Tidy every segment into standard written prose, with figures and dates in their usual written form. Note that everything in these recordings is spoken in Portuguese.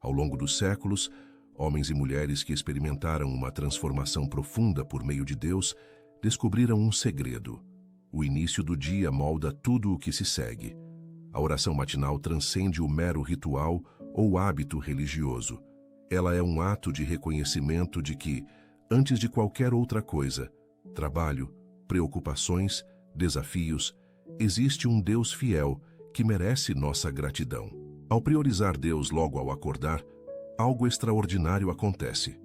Ao longo dos séculos, homens e mulheres que experimentaram uma transformação profunda por meio de Deus descobriram um segredo. O início do dia molda tudo o que se segue. A oração matinal transcende o mero ritual ou hábito religioso. Ela é um ato de reconhecimento de que, antes de qualquer outra coisa, trabalho, preocupações, desafios, existe um Deus fiel que merece nossa gratidão. Ao priorizar Deus logo ao acordar, algo extraordinário acontece.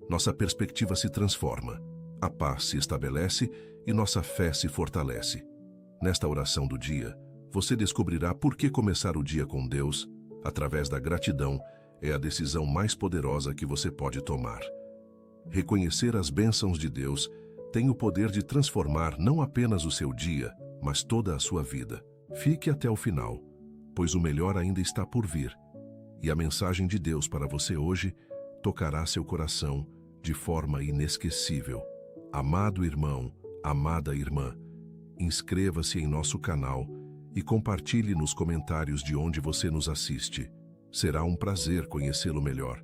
Nossa perspectiva se transforma, a paz se estabelece e nossa fé se fortalece. Nesta oração do dia, você descobrirá por que começar o dia com Deus, através da gratidão, é a decisão mais poderosa que você pode tomar. Reconhecer as bênçãos de Deus tem o poder de transformar não apenas o seu dia, mas toda a sua vida. Fique até o final, pois o melhor ainda está por vir. E a mensagem de Deus para você hoje tocará seu coração de forma inesquecível. Amado irmão, amada irmã, inscreva-se em nosso canal e compartilhe nos comentários de onde você nos assiste. Será um prazer conhecê-lo melhor.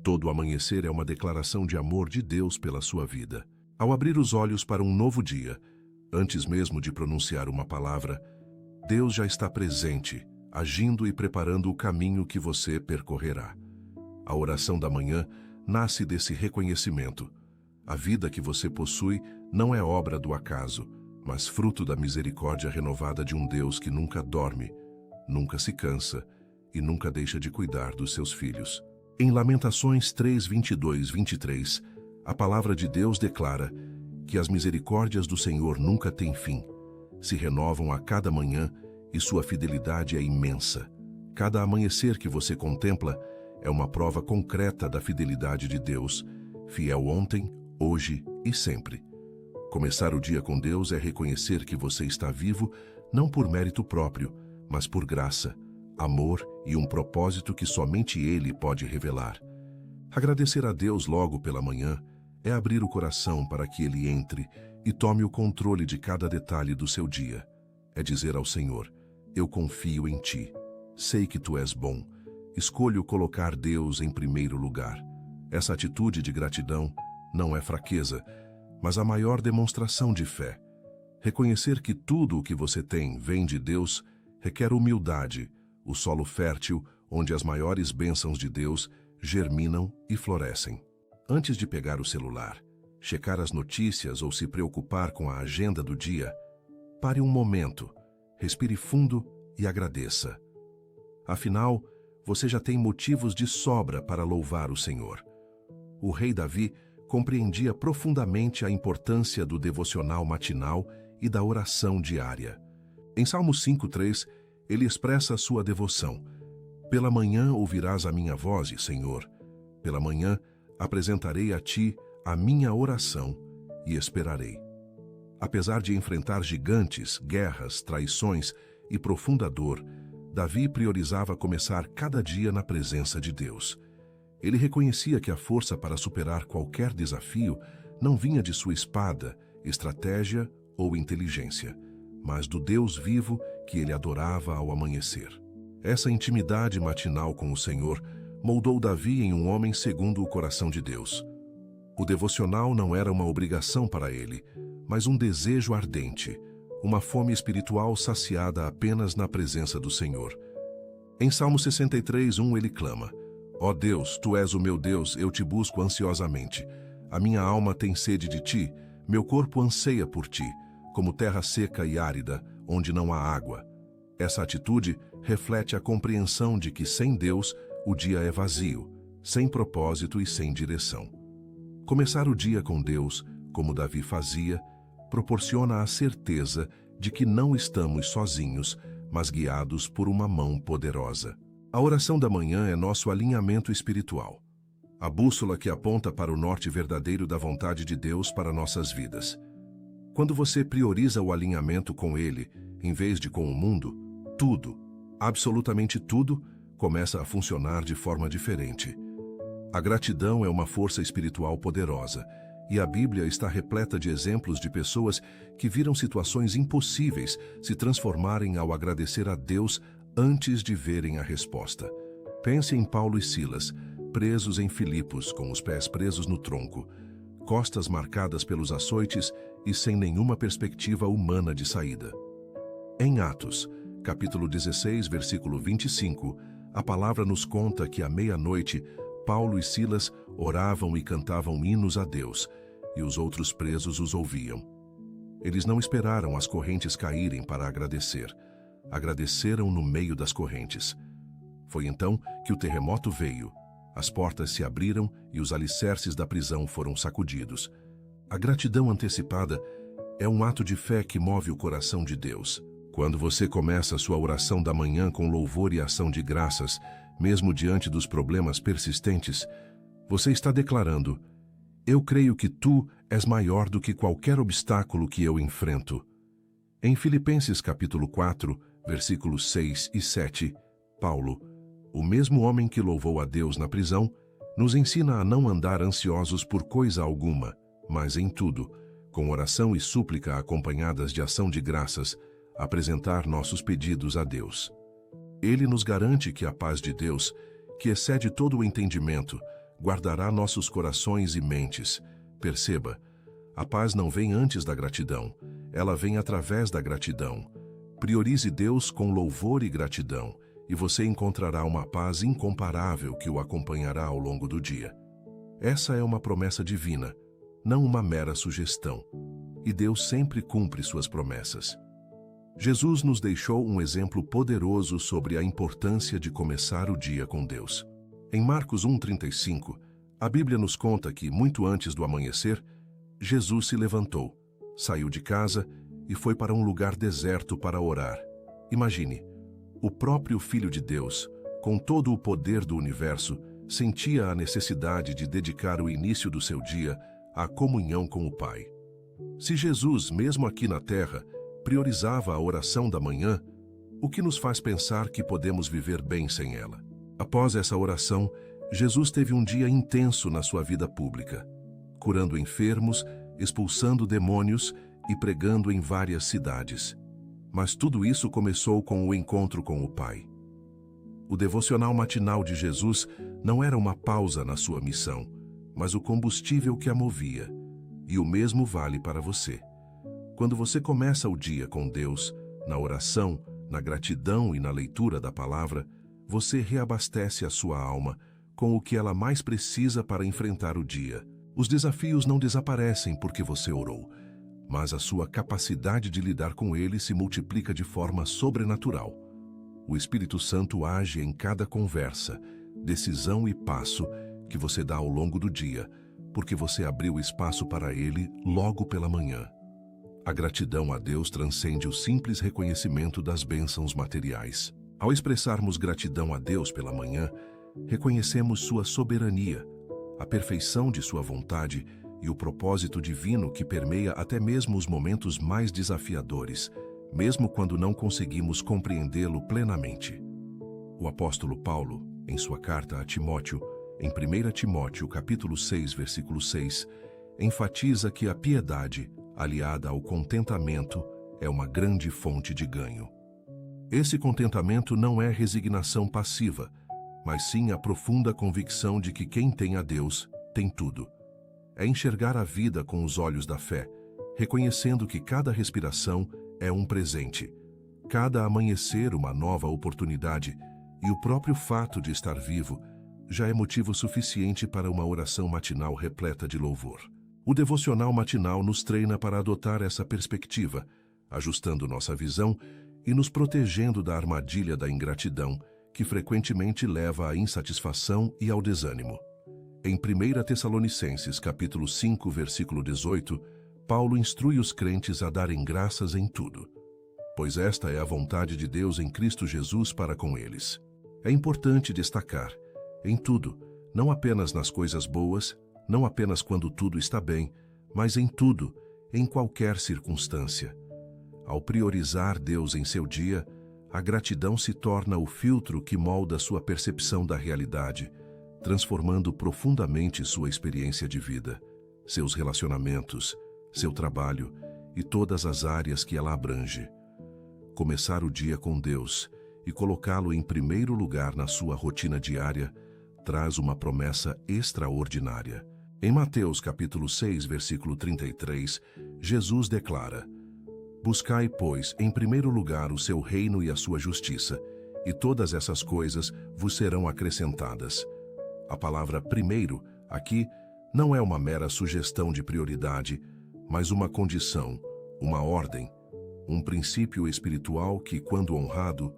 Todo amanhecer é uma declaração de amor de Deus pela sua vida. Ao abrir os olhos para um novo dia, antes mesmo de pronunciar uma palavra, Deus já está presente, agindo e preparando o caminho que você percorrerá. A oração da manhã nasce desse reconhecimento. A vida que você possui não é obra do acaso, mas fruto da misericórdia renovada de um Deus que nunca dorme, nunca se cansa e nunca deixa de cuidar dos seus filhos. Em Lamentações 3, 22, 23, a palavra de Deus declara que as misericórdias do Senhor nunca têm fim, se renovam a cada manhã e sua fidelidade é imensa. Cada amanhecer que você contempla é uma prova concreta da fidelidade de Deus, fiel ontem, hoje e sempre. Começar o dia com Deus é reconhecer que você está vivo não por mérito próprio, mas por graça, amor e um propósito que somente Ele pode revelar. Agradecer a Deus logo pela manhã é abrir o coração para que Ele entre e tome o controle de cada detalhe do seu dia. É dizer ao Senhor: eu confio em Ti, sei que Tu és bom, escolho colocar Deus em primeiro lugar. Essa atitude de gratidão não é fraqueza, mas a maior demonstração de fé. Reconhecer que tudo o que você tem vem de Deus requer humildade, o solo fértil onde as maiores bênçãos de Deus germinam e florescem. Antes de pegar o celular, checar as notícias ou se preocupar com a agenda do dia, pare um momento, respire fundo e agradeça. Afinal, você já tem motivos de sobra para louvar o Senhor. O rei Davi compreendia profundamente a importância do devocional matinal e da oração diária. Em Salmo 5:3, ele expressa sua devoção. Pela manhã ouvirás a minha voz, Senhor. Pela manhã apresentarei a Ti a minha oração e esperarei. Apesar de enfrentar gigantes, guerras, traições e profunda dor, Davi priorizava começar cada dia na presença de Deus. Ele reconhecia que a força para superar qualquer desafio não vinha de sua espada, estratégia ou inteligência, mas do Deus vivo que ele adorava ao amanhecer. Essa intimidade matinal com o Senhor moldou Davi em um homem segundo o coração de Deus. O devocional não era uma obrigação para ele, mas um desejo ardente, uma fome espiritual saciada apenas na presença do Senhor. Em Salmo 63:1 ele clama: ó Deus, Tu és o meu Deus, eu Te busco ansiosamente. A minha alma tem sede de Ti, meu corpo anseia por Ti, como terra seca e árida, onde não há água. Essa atitude reflete a compreensão de que sem Deus o dia é vazio, sem propósito e sem direção. Começar o dia com Deus, como Davi fazia, proporciona a certeza de que não estamos sozinhos, mas guiados por uma mão poderosa. A oração da manhã é nosso alinhamento espiritual, a bússola que aponta para o norte verdadeiro da vontade de Deus para nossas vidas. Quando você prioriza o alinhamento com Ele, em vez de com o mundo, tudo, absolutamente tudo, começa a funcionar de forma diferente. A gratidão é uma força espiritual poderosa, e a Bíblia está repleta de exemplos de pessoas que viram situações impossíveis se transformarem ao agradecer a Deus antes de verem a resposta. Pense em Paulo e Silas, presos em Filipos, com os pés presos no tronco, costas marcadas pelos açoites e sem nenhuma perspectiva humana de saída. Em Atos, capítulo 16, versículo 25, a palavra nos conta que à meia-noite, Paulo e Silas oravam e cantavam hinos a Deus, e os outros presos os ouviam. Eles não esperaram as correntes caírem para agradecer. Agradeceram no meio das correntes. Foi então que o terremoto veio. As portas se abriram e os alicerces da prisão foram sacudidos. A gratidão antecipada é um ato de fé que move o coração de Deus. Quando você começa a sua oração da manhã com louvor e ação de graças, mesmo diante dos problemas persistentes, você está declarando: eu creio que tu és maior do que qualquer obstáculo que eu enfrento. Em Filipenses capítulo 4, versículos 6 e 7, Paulo, o mesmo homem que louvou a Deus na prisão, nos ensina a não andar ansiosos por coisa alguma, mas em tudo, com oração e súplica acompanhadas de ação de graças, apresentar nossos pedidos a Deus. Ele nos garante que a paz de Deus, que excede todo o entendimento, guardará nossos corações e mentes. Perceba, a paz não vem antes da gratidão, ela vem através da gratidão. Priorize Deus com louvor e gratidão, e você encontrará uma paz incomparável que o acompanhará ao longo do dia. Essa é uma promessa divina, não uma mera sugestão. E Deus sempre cumpre suas promessas. Jesus nos deixou um exemplo poderoso sobre a importância de começar o dia com Deus. Em Marcos 1,35, a Bíblia nos conta que, muito antes do amanhecer, Jesus se levantou, saiu de casa e foi para um lugar deserto para orar. Imagine, o próprio Filho de Deus, com todo o poder do universo, sentia a necessidade de dedicar o início do seu dia à comunhão com o Pai. Se Jesus, mesmo aqui na Terra, priorizava a oração da manhã, o que nos faz pensar que podemos viver bem sem ela? Após essa oração, Jesus teve um dia intenso na sua vida pública, curando enfermos, expulsando demônios e pregando em várias cidades. Mas tudo isso começou com o encontro com o Pai. O devocional matinal de Jesus não era uma pausa na sua missão, mas o combustível que a movia. E o mesmo vale para você. Quando você começa o dia com Deus, na oração, na gratidão e na leitura da palavra, você reabastece a sua alma com o que ela mais precisa para enfrentar o dia. Os desafios não desaparecem porque você orou, mas a sua capacidade de lidar com eles se multiplica de forma sobrenatural. O Espírito Santo age em cada conversa, decisão e passo que você dá ao longo do dia, porque você abriu espaço para ele logo pela manhã. A gratidão a Deus transcende o simples reconhecimento das bênçãos materiais. Ao expressarmos gratidão a Deus pela manhã, reconhecemos sua soberania, a perfeição de sua vontade e o propósito divino que permeia até mesmo os momentos mais desafiadores, mesmo quando não conseguimos compreendê-lo plenamente. O apóstolo Paulo, em sua carta a Timóteo, em 1 Timóteo capítulo 6, versículo 6, enfatiza que a piedade, aliada ao contentamento, é uma grande fonte de ganho. Esse contentamento não é resignação passiva, mas sim a profunda convicção de que quem tem a Deus tem tudo. É enxergar a vida com os olhos da fé, reconhecendo que cada respiração é um presente, cada amanhecer uma nova oportunidade, e o próprio fato de estar vivo já é motivo suficiente para uma oração matinal repleta de louvor. O devocional matinal nos treina para adotar essa perspectiva, ajustando nossa visão e nos protegendo da armadilha da ingratidão, que frequentemente leva à insatisfação e ao desânimo. Em 1 Tessalonicenses, capítulo 5, versículo 18, Paulo instrui os crentes a darem graças em tudo, pois esta é a vontade de Deus em Cristo Jesus para com eles. É importante destacar, em tudo, não apenas nas coisas boas, não apenas quando tudo está bem, mas em tudo, em qualquer circunstância. Ao priorizar Deus em seu dia, a gratidão se torna o filtro que molda sua percepção da realidade, transformando profundamente sua experiência de vida, seus relacionamentos, seu trabalho e todas as áreas que ela abrange. Começar o dia com Deus e colocá-lo em primeiro lugar na sua rotina diária traz uma promessa extraordinária. Em Mateus capítulo 6, versículo 33, Jesus declara: Buscai, pois, em primeiro lugar o seu reino e a sua justiça, e todas essas coisas vos serão acrescentadas. A palavra primeiro, aqui, não é uma mera sugestão de prioridade, mas uma condição, uma ordem, um princípio espiritual que, quando honrado,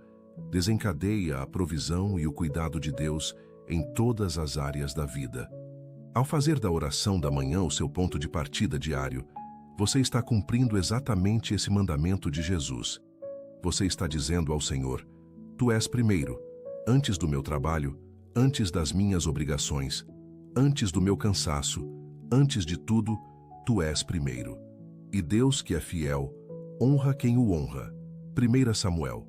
desencadeia a provisão e o cuidado de Deus em todas as áreas da vida. Ao fazer da oração da manhã o seu ponto de partida diário, você está cumprindo exatamente esse mandamento de Jesus. Você está dizendo ao Senhor: Tu és primeiro, antes do meu trabalho, antes das minhas obrigações, antes do meu cansaço, antes de tudo, Tu és primeiro. E Deus, que é fiel, honra quem o honra. 1 Samuel,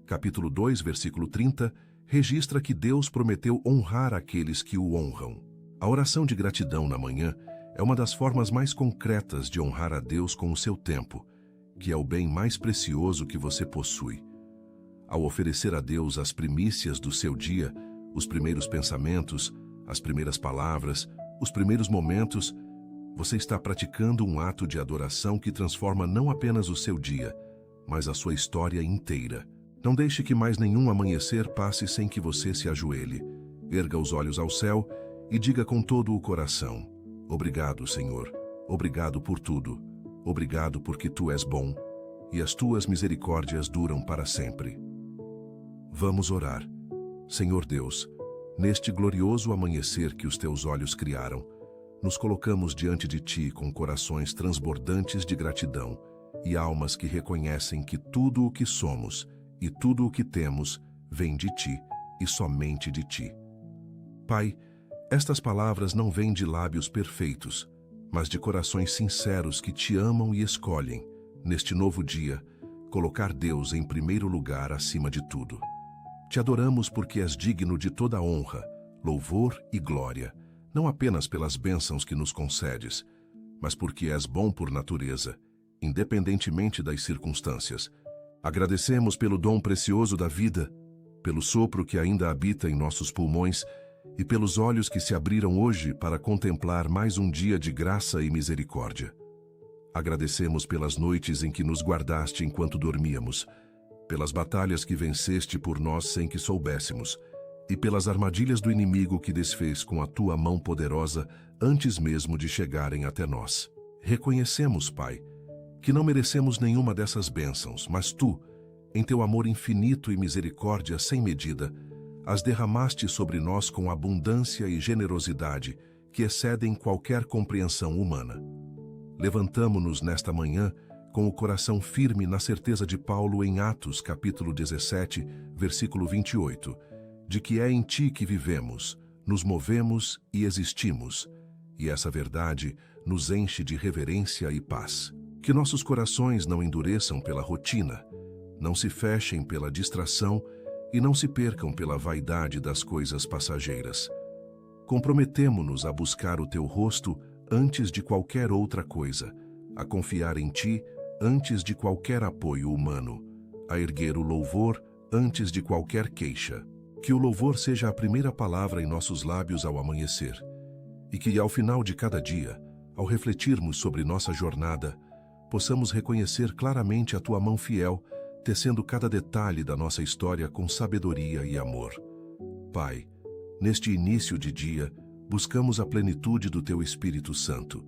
capítulo 2, versículo 30, registra que Deus prometeu honrar aqueles que o honram. A oração de gratidão na manhã é uma das formas mais concretas de honrar a Deus com o seu tempo, que é o bem mais precioso que você possui. Ao oferecer a Deus as primícias do seu dia, os primeiros pensamentos, as primeiras palavras, os primeiros momentos, você está praticando um ato de adoração que transforma não apenas o seu dia, mas a sua história inteira. Não deixe que mais nenhum amanhecer passe sem que você se ajoelhe. Erga os olhos ao céu e diga com todo o coração: Obrigado, Senhor. Obrigado por tudo. Obrigado porque Tu és bom e as Tuas misericórdias duram para sempre. Vamos orar. Senhor Deus, neste glorioso amanhecer que os Teus olhos criaram, nos colocamos diante de Ti com corações transbordantes de gratidão e almas que reconhecem que tudo o que somos e tudo o que temos vem de Ti e somente de Ti. Pai, estas palavras não vêm de lábios perfeitos, mas de corações sinceros que Te amam e escolhem, neste novo dia, colocar Deus em primeiro lugar acima de tudo. Te adoramos porque és digno de toda honra, louvor e glória, não apenas pelas bênçãos que nos concedes, mas porque és bom por natureza, independentemente das circunstâncias. Agradecemos pelo dom precioso da vida, pelo sopro que ainda habita em nossos pulmões e pelos olhos que se abriram hoje para contemplar mais um dia de graça e misericórdia. Agradecemos pelas noites em que nos guardaste enquanto dormíamos, pelas batalhas que venceste por nós sem que soubéssemos, e pelas armadilhas do inimigo que desfez com a Tua mão poderosa antes mesmo de chegarem até nós. Reconhecemos, Pai, que não merecemos nenhuma dessas bênçãos, mas Tu, em Teu amor infinito e misericórdia sem medida, as derramaste sobre nós com abundância e generosidade que excedem qualquer compreensão humana. Levantamo-nos nesta manhã com o coração firme na certeza de Paulo em Atos capítulo 17, versículo 28, de que é em Ti que vivemos, nos movemos e existimos, e essa verdade nos enche de reverência e paz. Que nossos corações não endureçam pela rotina, não se fechem pela distração e não se percam pela vaidade das coisas passageiras. Comprometemo-nos a buscar o Teu rosto antes de qualquer outra coisa, a confiar em Ti antes de qualquer apoio humano, a erguer o louvor antes de qualquer queixa. Que o louvor seja a primeira palavra em nossos lábios ao amanhecer, e que ao final de cada dia, ao refletirmos sobre nossa jornada, possamos reconhecer claramente a Tua mão fiel, tecendo cada detalhe da nossa história com sabedoria e amor. Pai, neste início de dia, buscamos a plenitude do Teu Espírito Santo,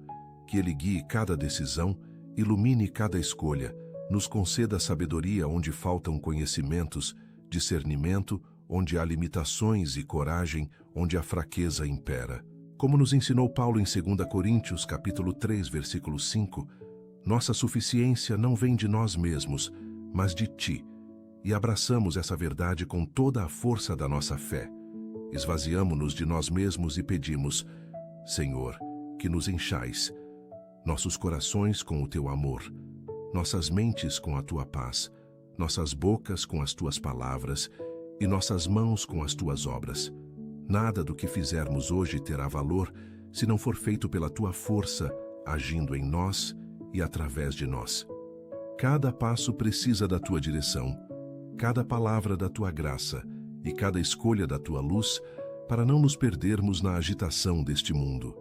que Ele guie cada decisão, ilumine cada escolha, nos conceda sabedoria onde faltam conhecimentos, discernimento onde há limitações e coragem onde a fraqueza impera. Como nos ensinou Paulo em 2 Coríntios capítulo 3, versículo 5, nossa suficiência não vem de nós mesmos, mas de Ti, e abraçamos essa verdade com toda a força da nossa fé. Esvaziamo-nos de nós mesmos e pedimos: Senhor, que nos enchais, nossos corações com o Teu amor, nossas mentes com a Tua paz, nossas bocas com as Tuas palavras e nossas mãos com as Tuas obras. Nada do que fizermos hoje terá valor se não for feito pela Tua força, agindo em nós e através de nós. Cada passo precisa da Tua direção. cada palavra da tua graça e cada escolha da tua luz, para não nos perdermos na agitação deste mundo.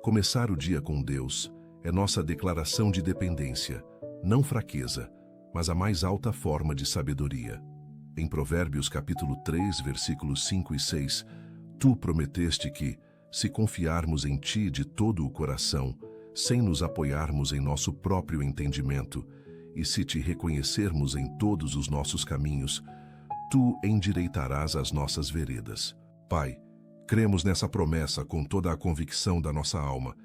Começar o dia com Deus é nossa declaração de dependência, não fraqueza, mas a mais alta forma de sabedoria. Em Provérbios capítulo 3, versículos 5 e 6, tu prometeste que, se confiarmos em ti de todo o coração, sem nos apoiarmos em nosso próprio entendimento, e se te reconhecermos em todos os nossos caminhos, tu endireitarás as nossas veredas. Pai, cremos nessa promessa com toda a convicção da nossa alma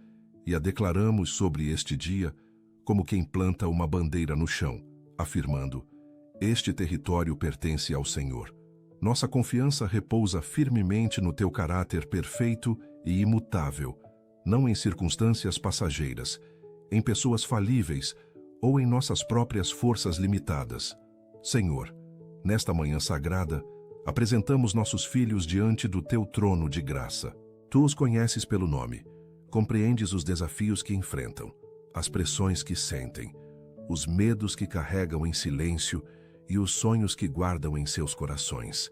e a declaramos sobre este dia como quem planta uma bandeira no chão, afirmando: este território pertence ao Senhor. Nossa confiança repousa firmemente no teu caráter perfeito e imutável, não em circunstâncias passageiras, em pessoas falíveis ou em nossas próprias forças limitadas. Senhor, nesta manhã sagrada, apresentamos nossos filhos diante do teu trono de graça. Tu os conheces pelo nome, compreendes os desafios que enfrentam, as pressões que sentem, os medos que carregam em silêncio e os sonhos que guardam em seus corações.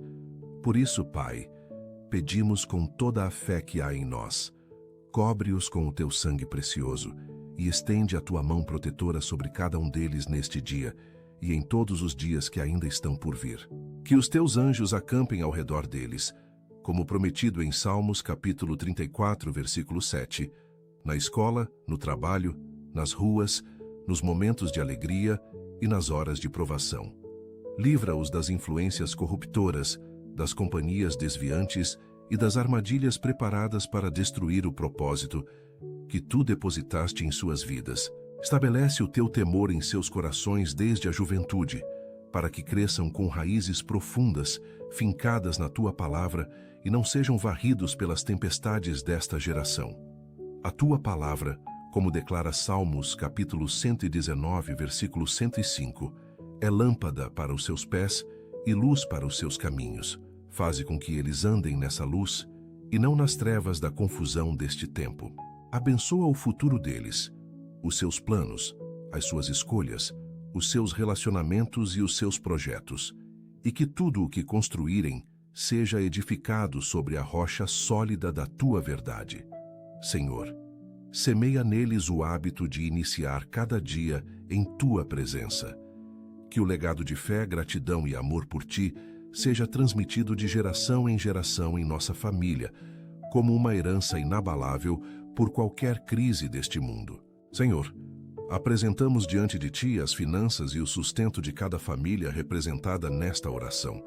Por isso, Pai, pedimos com toda a fé que há em nós, cobre-os com o teu sangue precioso e estende a tua mão protetora sobre cada um deles neste dia e em todos os dias que ainda estão por vir. Que os teus anjos acampem ao redor deles, como prometido em Salmos capítulo 34, versículo 7, na escola, no trabalho, nas ruas, nos momentos de alegria e nas horas de provação. Livra-os das influências corruptoras, das companhias desviantes e das armadilhas preparadas para destruir o propósito que tu depositaste em suas vidas. Estabelece o teu temor em seus corações desde a juventude, para que cresçam com raízes profundas, fincadas na tua palavra e não sejam varridos pelas tempestades desta geração. A tua palavra, como declara Salmos capítulo 119, versículo 105, é lâmpada para os seus pés e luz para os seus caminhos. Faze com que eles andem nessa luz e não nas trevas da confusão deste tempo. Abençoa o futuro deles, os seus planos, as suas escolhas, os seus relacionamentos e os seus projetos, e que tudo o que construírem seja edificado sobre a rocha sólida da tua verdade. Senhor, semeia neles o hábito de iniciar cada dia em tua presença. Que o legado de fé, gratidão e amor por ti seja transmitido de geração em geração em nossa família, como uma herança inabalável por qualquer crise deste mundo. Senhor, apresentamos diante de ti as finanças e o sustento de cada família representada nesta oração.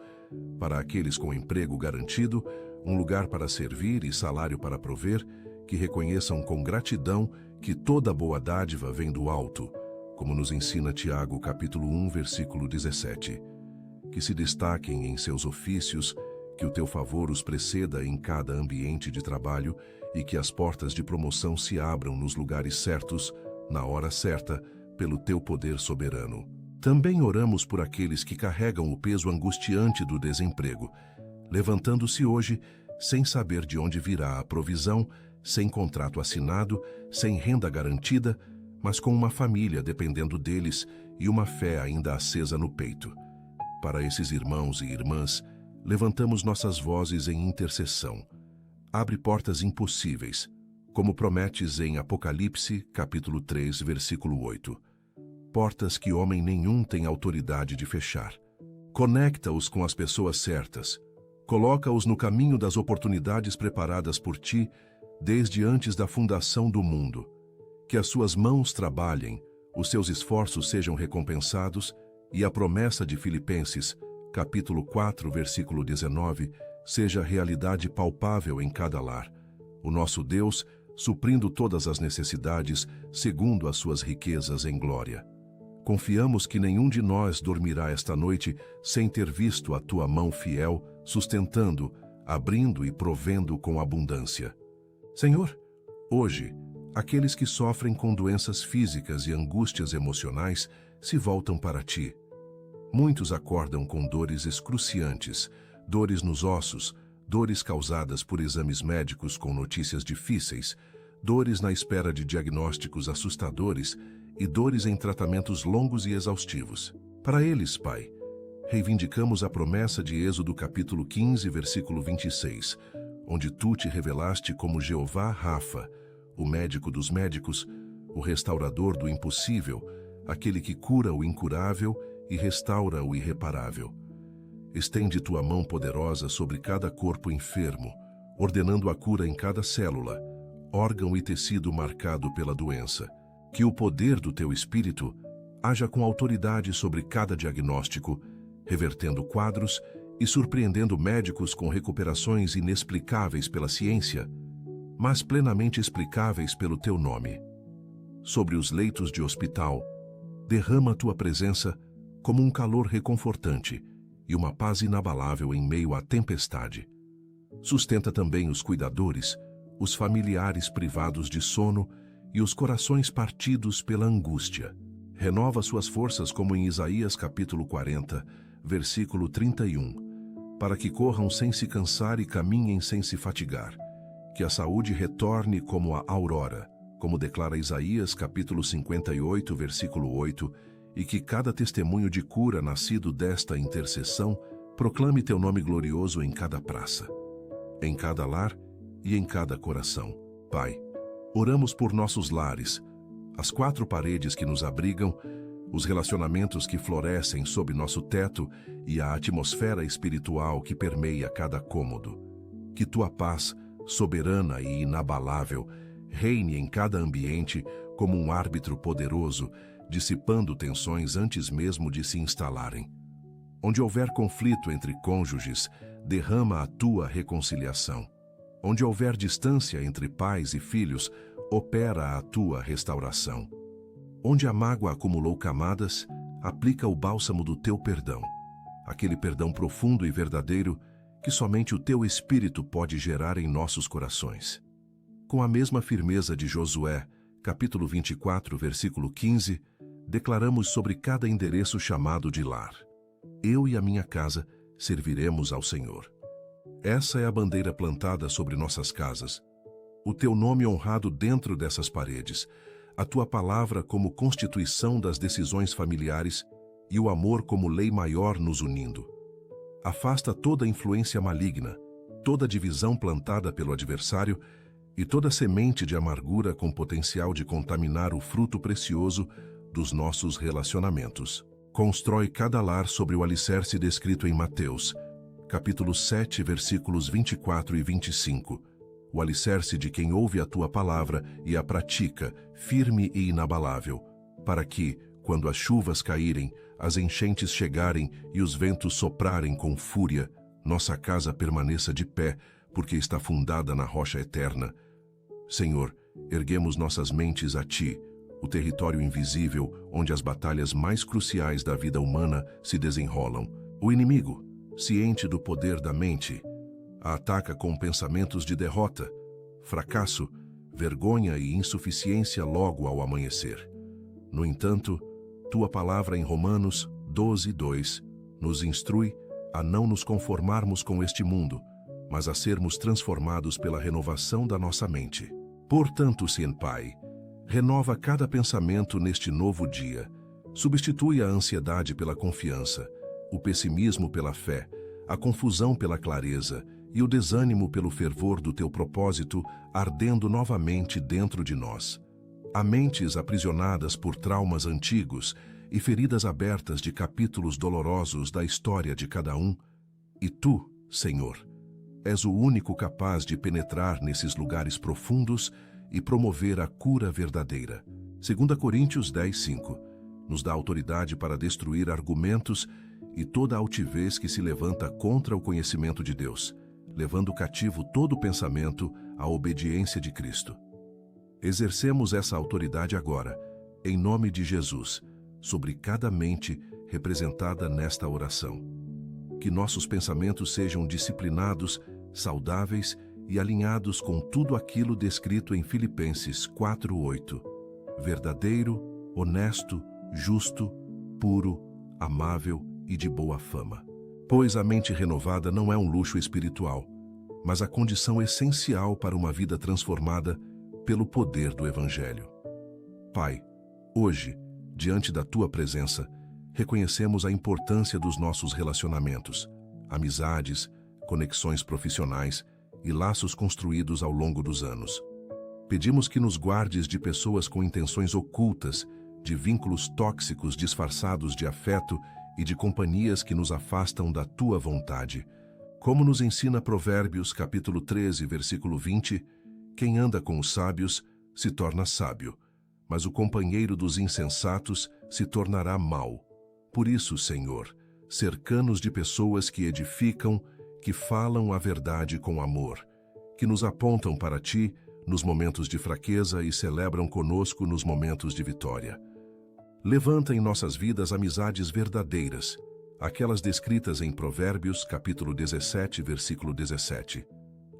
Para aqueles com emprego garantido, um lugar para servir e salário para prover, que reconheçam com gratidão que toda boa dádiva vem do alto, como nos ensina Tiago capítulo 1, versículo 17. Que se destaquem em seus ofícios, que o teu favor os preceda em cada ambiente de trabalho e que as portas de promoção se abram nos lugares certos, na hora certa, pelo teu poder soberano. Também oramos por aqueles que carregam o peso angustiante do desemprego, levantando-se hoje sem saber de onde virá a provisão, sem contrato assinado, sem renda garantida, mas com uma família dependendo deles e uma fé ainda acesa no peito. Para esses irmãos e irmãs, levantamos nossas vozes em intercessão. Abre portas impossíveis, como prometes em Apocalipse, capítulo 3, versículo 8. Portas que homem nenhum tem autoridade de fechar. Conecta-os com as pessoas certas. Coloca-os no caminho das oportunidades preparadas por ti desde antes da fundação do mundo. Que as suas mãos trabalhem, os seus esforços sejam recompensados e a promessa de Filipenses, capítulo 4, versículo 19, seja realidade palpável em cada lar. O nosso Deus, suprindo todas as necessidades, segundo as suas riquezas em glória. Confiamos que nenhum de nós dormirá esta noite sem ter visto a tua mão fiel, sustentando, abrindo e provendo com abundância. Senhor, hoje, aqueles que sofrem com doenças físicas e angústias emocionais se voltam para ti. Muitos acordam com dores excruciantes, dores nos ossos, dores causadas por exames médicos com notícias difíceis, dores na espera de diagnósticos assustadores e dores em tratamentos longos e exaustivos. Para eles, Pai, reivindicamos a promessa de Êxodo capítulo 15, versículo 26, onde tu te revelaste como Jeová Rafa, o médico dos médicos, o restaurador do impossível, aquele que cura o incurável e restaura o irreparável. Estende tua mão poderosa sobre cada corpo enfermo, ordenando a cura em cada célula, órgão e tecido marcado pela doença. Que o poder do teu Espírito haja com autoridade sobre cada diagnóstico, revertendo quadros e surpreendendo médicos com recuperações inexplicáveis pela ciência, mas plenamente explicáveis pelo teu nome. Sobre os leitos de hospital, derrama tua presença como um calor reconfortante e uma paz inabalável em meio à tempestade. Sustenta também os cuidadores, os familiares privados de sono e os corações partidos pela angústia. Renova suas forças como em Isaías capítulo 40, versículo 31, para que corram sem se cansar e caminhem sem se fatigar. Que a saúde retorne como a aurora, como declara Isaías capítulo 58, versículo 8, e que cada testemunho de cura nascido desta intercessão proclame teu nome glorioso em cada praça, em cada lar e em cada coração. Pai, oramos por nossos lares, as quatro paredes que nos abrigam, os relacionamentos que florescem sob nosso teto e a atmosfera espiritual que permeia cada cômodo. Que tua paz, soberana e inabalável, reine em cada ambiente como um árbitro poderoso, dissipando tensões antes mesmo de se instalarem. Onde houver conflito entre cônjuges, derrama a tua reconciliação. Onde houver distância entre pais e filhos, opera a tua restauração. Onde a mágoa acumulou camadas, aplica o bálsamo do teu perdão, aquele perdão profundo e verdadeiro que somente o teu Espírito pode gerar em nossos corações. Com a mesma firmeza de Josué, capítulo 24, versículo 15, declaramos sobre cada endereço chamado de lar: eu e a minha casa serviremos ao Senhor. Essa é a bandeira plantada sobre nossas casas, o teu nome honrado dentro dessas paredes, a tua palavra como constituição das decisões familiares e o amor como lei maior nos unindo. Afasta toda influência maligna, toda divisão plantada pelo adversário e toda semente de amargura com potencial de contaminar o fruto precioso dos nossos relacionamentos. Constrói cada lar sobre o alicerce descrito em Mateus, capítulo 7, versículos 24 e 25. O alicerce de quem ouve a tua palavra e a pratica, firme e inabalável, para que, quando as chuvas caírem, as enchentes chegarem e os ventos soprarem com fúria, nossa casa permaneça de pé, porque está fundada na rocha eterna. Senhor, erguemos nossas mentes a Ti, o território invisível onde as batalhas mais cruciais da vida humana se desenrolam. O inimigo, ciente do poder da mente, a ataca com pensamentos de derrota, fracasso, vergonha e insuficiência logo ao amanhecer. No entanto, tua palavra em Romanos 12:2 nos instrui a não nos conformarmos com este mundo, mas a sermos transformados pela renovação da nossa mente. Portanto, Pai, renova cada pensamento neste novo dia, substitui a ansiedade pela confiança, o pessimismo pela fé, a confusão pela clareza e o desânimo pelo fervor do teu propósito ardendo novamente dentro de nós. Há mentes aprisionadas por traumas antigos e feridas abertas de capítulos dolorosos da história de cada um, e tu, Senhor, és o único capaz de penetrar nesses lugares profundos e promover a cura verdadeira. 2 Coríntios 10:5 nos dá autoridade para destruir argumentos e toda altivez que se levanta contra o conhecimento de Deus, levando cativo todo pensamento à obediência de Cristo. Exercemos essa autoridade agora, em nome de Jesus, sobre cada mente representada nesta oração. Que nossos pensamentos sejam disciplinados, saudáveis e alinhados com tudo aquilo descrito em Filipenses 4:8. Verdadeiro, honesto, justo, puro, amável e de boa fama. Pois a mente renovada não é um luxo espiritual, mas a condição essencial para uma vida transformada pelo poder do Evangelho. Pai, hoje, diante da Tua presença, reconhecemos a importância dos nossos relacionamentos, amizades, conexões profissionais e laços construídos ao longo dos anos. Pedimos que nos guardes de pessoas com intenções ocultas, de vínculos tóxicos disfarçados de afeto e de companhias que nos afastam da tua vontade. Como nos ensina Provérbios, capítulo 13, versículo 20, quem anda com os sábios se torna sábio, mas o companheiro dos insensatos se tornará mau. Por isso, Senhor, cerca-nos de pessoas que edificam, que falam a verdade com amor, que nos apontam para ti nos momentos de fraqueza e celebram conosco nos momentos de vitória. Levanta em nossas vidas amizades verdadeiras, aquelas descritas em Provérbios, capítulo 17, versículo 17.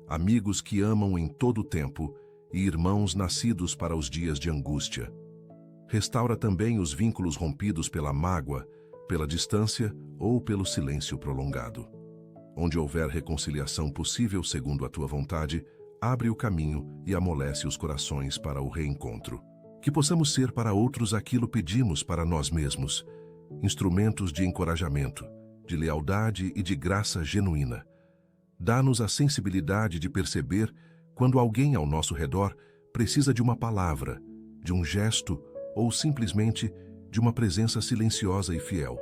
Amigos que amam em todo o tempo e irmãos nascidos para os dias de angústia. Restaura também os vínculos rompidos pela mágoa, pela distância ou pelo silêncio prolongado. Onde houver reconciliação possível segundo a tua vontade, abre o caminho e amolece os corações para o reencontro. Que possamos ser para outros aquilo pedimos para nós mesmos, instrumentos de encorajamento, de lealdade e de graça genuína. Dá-nos a sensibilidade de perceber quando alguém ao nosso redor precisa de uma palavra, de um gesto ou simplesmente de uma presença silenciosa e fiel.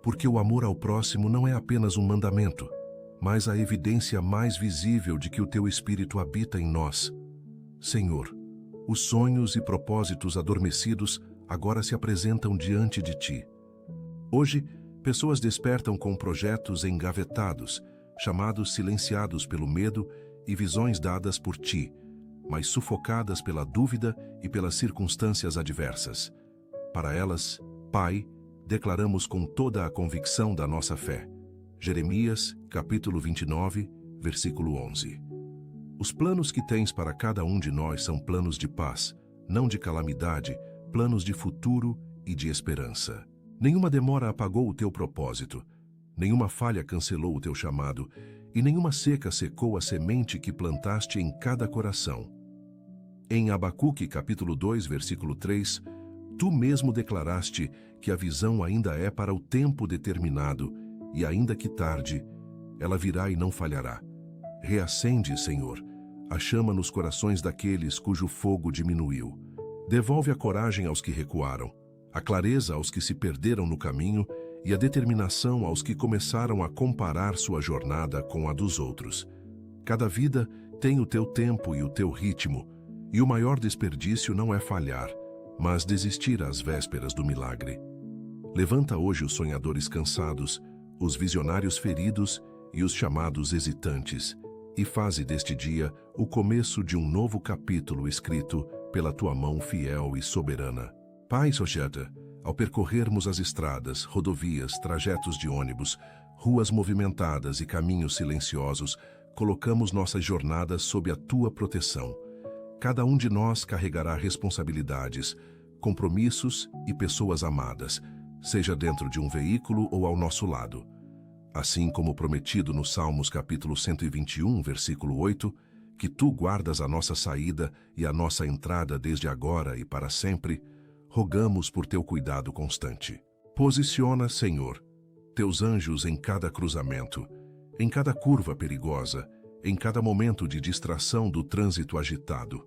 Porque o amor ao próximo não é apenas um mandamento, mas a evidência mais visível de que o teu Espírito habita em nós. Senhor, os sonhos e propósitos adormecidos agora se apresentam diante de ti. Hoje, pessoas despertam com projetos engavetados, chamados silenciados pelo medo e visões dadas por ti, mas sufocadas pela dúvida e pelas circunstâncias adversas. Para elas, Pai, declaramos com toda a convicção da nossa fé. Jeremias, capítulo 29, versículo 11. Os planos que tens para cada um de nós são planos de paz, não de calamidade, planos de futuro e de esperança. Nenhuma demora apagou o teu propósito, nenhuma falha cancelou o teu chamado, e nenhuma seca secou a semente que plantaste em cada coração. Em Abacuque, capítulo 2, versículo 3, tu mesmo declaraste que a visão ainda é para o tempo determinado, e ainda que tarde, ela virá e não falhará. Reacende, Senhor, a chama nos corações daqueles cujo fogo diminuiu. Devolve a coragem aos que recuaram, a clareza aos que se perderam no caminho e a determinação aos que começaram a comparar sua jornada com a dos outros. Cada vida tem o teu tempo e o teu ritmo, e o maior desperdício não é falhar, mas desistir às vésperas do milagre. Levanta hoje os sonhadores cansados, os visionários feridos e os chamados hesitantes, e faze deste dia o começo de um novo capítulo escrito pela tua mão fiel e soberana. Pai Sojeta, ao percorrermos as estradas, rodovias, trajetos de ônibus, ruas movimentadas e caminhos silenciosos, colocamos nossas jornadas sob a tua proteção. Cada um de nós carregará responsabilidades, compromissos e pessoas amadas, seja dentro de um veículo ou ao nosso lado. Assim como prometido no Salmos capítulo 121, versículo 8, que tu guardas a nossa saída e a nossa entrada desde agora e para sempre, rogamos por teu cuidado constante. Posiciona, Senhor, teus anjos em cada cruzamento, em cada curva perigosa, em cada momento de distração do trânsito agitado.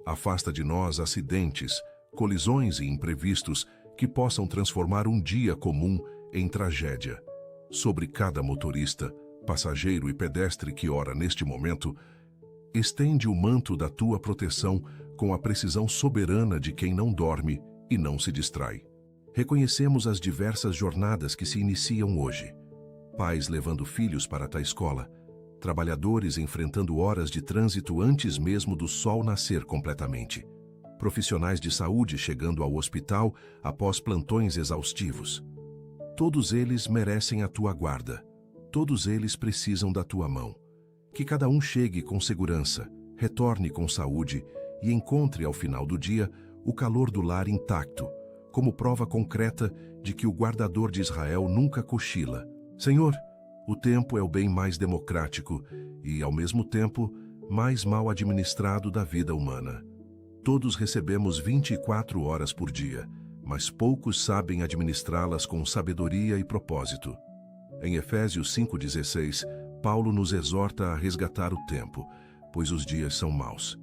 Afasta de nós acidentes, colisões e imprevistos que possam transformar um dia comum em tragédia. Sobre cada motorista, passageiro e pedestre que ora neste momento, estende o manto da tua proteção com a precisão soberana de quem não dorme e não se distrai. Reconhecemos as diversas jornadas que se iniciam hoje. Pais levando filhos para a escola, trabalhadores enfrentando horas de trânsito antes mesmo do sol nascer completamente, profissionais de saúde chegando ao hospital após plantões exaustivos. Todos eles merecem a tua guarda, todos eles precisam da tua mão. Que cada um chegue com segurança, retorne com saúde e encontre ao final do dia o calor do lar intacto, como prova concreta de que o guardador de Israel nunca cochila. Senhor, o tempo é o bem mais democrático e, ao mesmo tempo, mais mal administrado da vida humana. Todos recebemos 24 horas por dia, mas poucos sabem administrá-las com sabedoria e propósito. Em Efésios 5,16, Paulo nos exorta a resgatar o tempo, pois os dias são maus.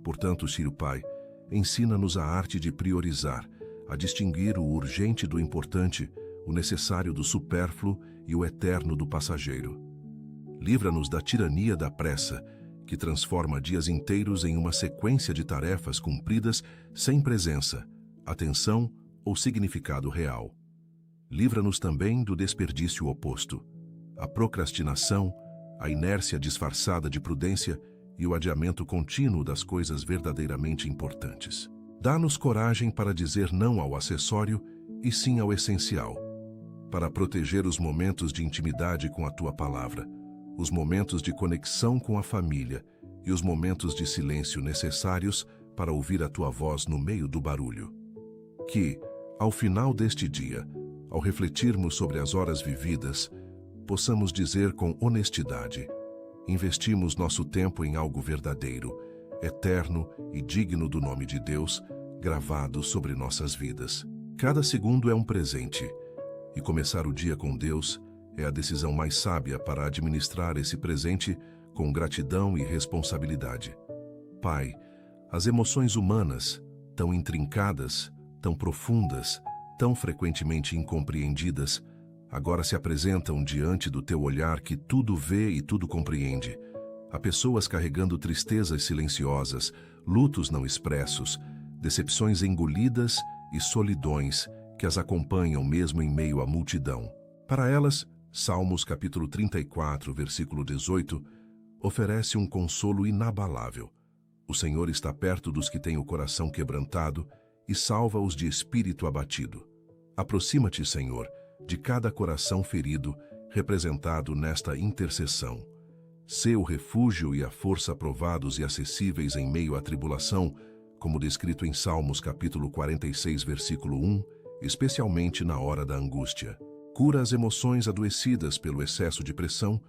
Portanto, Ciro Pai, ensina-nos a arte de priorizar, a distinguir o urgente do importante, o necessário do supérfluo e o eterno do passageiro. Livra-nos da tirania da pressa, que transforma dias inteiros em uma sequência de tarefas cumpridas sem presença, atenção ou significado real. Livra-nos também do desperdício oposto, a procrastinação, a inércia disfarçada de prudência e o adiamento contínuo das coisas verdadeiramente importantes. Dá-nos coragem para dizer não ao acessório e sim ao essencial, para proteger os momentos de intimidade com a Tua palavra, os momentos de conexão com a família e os momentos de silêncio necessários para ouvir a Tua voz no meio do barulho. Que, ao final deste dia, ao refletirmos sobre as horas vividas, possamos dizer com honestidade: investimos nosso tempo em algo verdadeiro, eterno e digno do nome de Deus, gravado sobre nossas vidas. Cada segundo é um presente, e começar o dia com Deus é a decisão mais sábia para administrar esse presente com gratidão e responsabilidade. Pai, as emoções humanas, tão intrincadas, tão profundas, tão frequentemente incompreendidas, agora se apresentam diante do Teu olhar que tudo vê e tudo compreende. Há pessoas carregando tristezas silenciosas, lutos não expressos, decepções engolidas e solidões que as acompanham mesmo em meio à multidão. Para elas, Salmos capítulo 34, versículo 18, oferece um consolo inabalável. O Senhor está perto dos que têm o coração quebrantado e salva-os de espírito abatido. Aproxima-te, Senhor, de cada coração ferido, representado nesta intercessão. Sê o refúgio e a força provados e acessíveis em meio à tribulação, como descrito em Salmos capítulo 46, versículo 1, especialmente na hora da angústia. Cura as emoções adoecidas pelo excesso de pressão,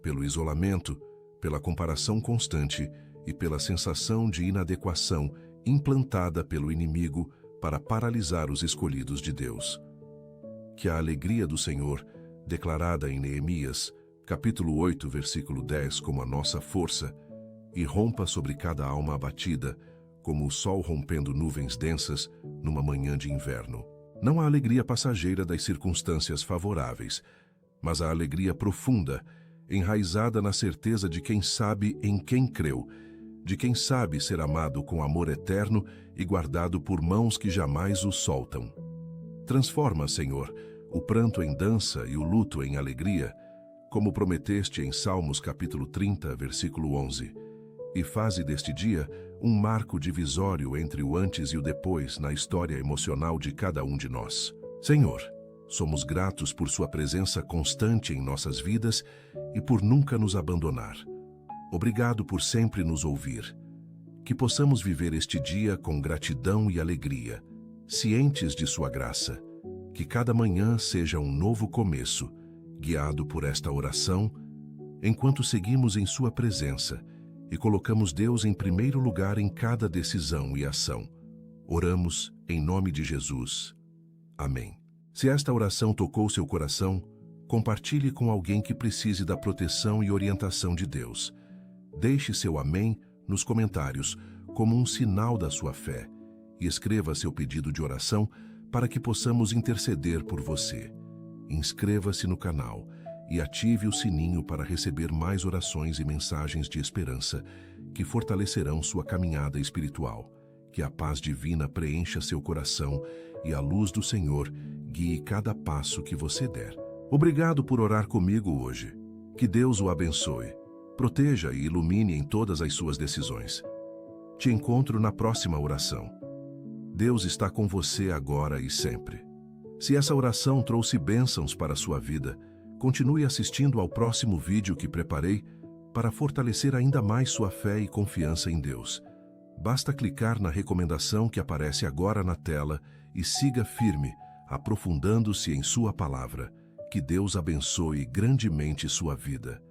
pelo isolamento, pela comparação constante e pela sensação de inadequação implantada pelo inimigo para paralisar os escolhidos de Deus. Que a alegria do Senhor, declarada em Neemias, capítulo 8, versículo 10, como a nossa força, irrompa sobre cada alma abatida, como o sol rompendo nuvens densas numa manhã de inverno. Não a alegria passageira das circunstâncias favoráveis, mas a alegria profunda, enraizada na certeza de quem sabe em quem creu, de quem sabe ser amado com amor eterno e guardado por mãos que jamais o soltam. Transforma, Senhor, o pranto em dança e o luto em alegria, como prometeste em Salmos capítulo 30, versículo 11, e faze deste dia um marco divisório entre o antes e o depois na história emocional de cada um de nós. Senhor, somos gratos por Sua presença constante em nossas vidas e por nunca nos abandonar. Obrigado por sempre nos ouvir. Que possamos viver este dia com gratidão e alegria, cientes de Sua graça. Que cada manhã seja um novo começo, guiado por esta oração, enquanto seguimos em Sua presença e colocamos Deus em primeiro lugar em cada decisão e ação. Oramos em nome de Jesus. Amém. Se esta oração tocou seu coração, compartilhe com alguém que precise da proteção e orientação de Deus. Deixe seu amém nos comentários como um sinal da sua fé e escreva seu pedido de oração para que possamos interceder por você. Inscreva-se no canal e ative o sininho para receber mais orações e mensagens de esperança que fortalecerão sua caminhada espiritual. Que a paz divina preencha seu coração e a luz do Senhor guie cada passo que você der. Obrigado por orar comigo hoje. Que Deus o abençoe, proteja e ilumine em todas as suas decisões. Te encontro na próxima oração. Deus está com você agora e sempre. Se essa oração trouxe bênçãos para a sua vida, continue assistindo ao próximo vídeo que preparei para fortalecer ainda mais sua fé e confiança em Deus. Basta clicar na recomendação que aparece agora na tela e siga firme, aprofundando-se em Sua palavra. Que Deus abençoe grandemente sua vida.